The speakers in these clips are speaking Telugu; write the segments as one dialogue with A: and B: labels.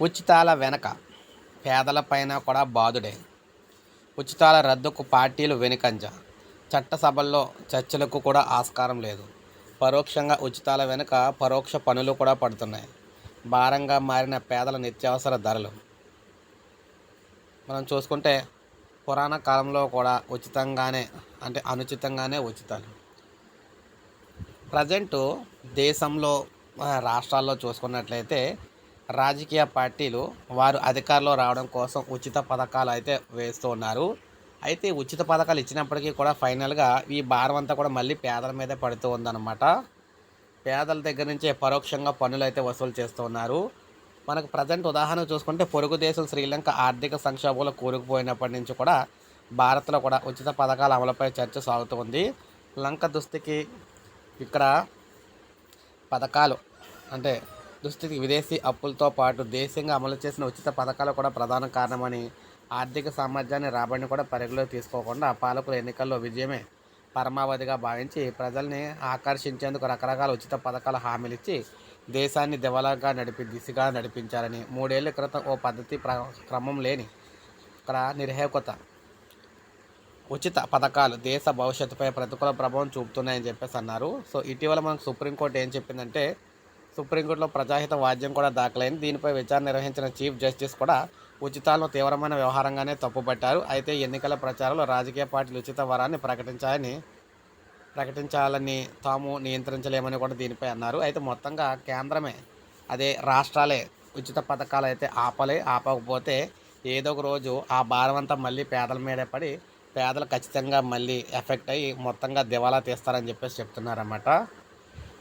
A: ఉచితాల వెనక పేదలపైన కూడా బాధుడే. ఉచితాల రద్దుకు పార్టీలు వెనుకంజ. చట్టసభల్లో చర్చలకు కూడా ఆస్కారం లేదు. పరోక్షంగా ఉచితాల వెనుక పరోక్ష పనులు కూడా పడుతున్నాయి. భారంగా మారిన పేదల నిత్యావసర ధరలు మనం చూసుకుంటే పురాణ కాలంలో కూడా ఉచితంగానే అనుచితంగానే ఉచితాలు. ప్రజెంటు దేశంలో రాష్ట్రాల్లో చూసుకున్నట్లయితే రాజకీయ పార్టీలు వారు అధికారంలో రావడం కోసం ఉచిత పథకాలు అయితే వేస్తూ ఉన్నారు. అయితే ఉచిత పథకాలు ఇచ్చినప్పటికీ కూడా ఫైనల్గా ఈ భారం అంతా కూడా మళ్ళీ పేదల మీదే పడుతూ ఉందన్నమాట. పేదల దగ్గర నుంచే పరోక్షంగా పన్నులు అయితే వసూలు చేస్తూ ఉన్నారు. మనకు ప్రజెంట్ ఉదాహరణ చూసుకుంటే పొరుగు దేశం శ్రీలంక ఆర్థిక సంక్షోభంలో కూరుకుపోయినప్పటి నుంచి కూడా భారత్లో కూడా ఉచిత పథకాల అమలుపై చర్చ సాగుతూ ఉంది. లంక దుస్థితికి ఇక్కడ పథకాలు అంటే దుస్థితికి విదేశీ అప్పులతో పాటు దేశీయంగా అమలు చేసిన ఉచిత పథకాలు కూడా ప్రధాన కారణమని, ఆర్థిక సామర్థ్యాన్ని రాబడిని కూడా పరిగణలోకి తీసుకోకుండా పాలకుల ఎన్నికల్లో విజయమే పరమావధిగా భావించి ప్రజల్ని ఆకర్షించేందుకు రకరకాల ఉచిత పథకాల హామీలిచ్చి దేశాన్ని దివాలాగా దిశగా నడిపించారని, 3 ఏళ్ల క్రితం ఓ పద్ధతి క్రమం లేని ఇక్కడ నిర్హేకత ఉచిత పథకాలు దేశ భవిష్యత్తుపై ప్రతికూల ప్రభావం చూపుతున్నాయని చెప్పేసి అన్నారు. సో ఇటీవల మనకు సుప్రీంకోర్టు ఏం చెప్పిందంటే, సుప్రీంకోర్టులో ప్రజాహిత వాద్యం కూడా దాఖలైంది. దీనిపై విచారణ నిర్వహించిన చీఫ్ జస్టిస్ కూడా ఉచితాలను తీవ్రమైన వ్యవహారంగానే తప్పుపట్టారు. అయితే ఎన్నికల ప్రచారంలో రాజకీయ పార్టీలు ఉచిత వరాన్ని ప్రకటించాలని తాము నియంత్రించలేమని కూడా దీనిపై అన్నారు. అయితే మొత్తంగా కేంద్రమే రాష్ట్రాలే ఉచిత పథకాలు అయితే ఆపకపోతే ఏదో ఒక రోజు ఆ భారం అంతా మళ్ళీ పేదల మీదే పడి పేదలు ఖచ్చితంగా మళ్ళీ ఎఫెక్ట్ అయ్యి మొత్తంగా దివాలా తీస్తారని చెప్పేసి చెప్తున్నారన్నమాట.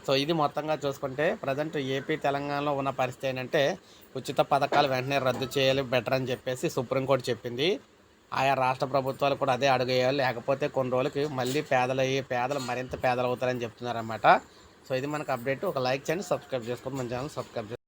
A: సో ఇది మొత్తంగా చూసుకుంటే ప్రజెంట్ ఏపీ తెలంగాణలో ఉన్న పరిస్థితి ఏంటంటే ఉచిత పథకాలు వెంటనే రద్దు చేయాలి బెటర్ అని చెప్పేసి సుప్రీంకోర్టు చెప్పింది. ఆయా రాష్ట్ర ప్రభుత్వాలు కూడా అదే అడుగేయాలి, లేకపోతే కొన్ని రోజులకి మళ్ళీ పేదలు మరింత పేదలు అవుతారని చెప్తున్నారన్నమాట. సో ఇది మనకు అప్డేట్. ఒక లైక్ చేయండి, సబ్స్క్రైబ్ చేసుకోండి, మన ఛానల్ సబ్స్క్రైబ్ చేసుకోండి.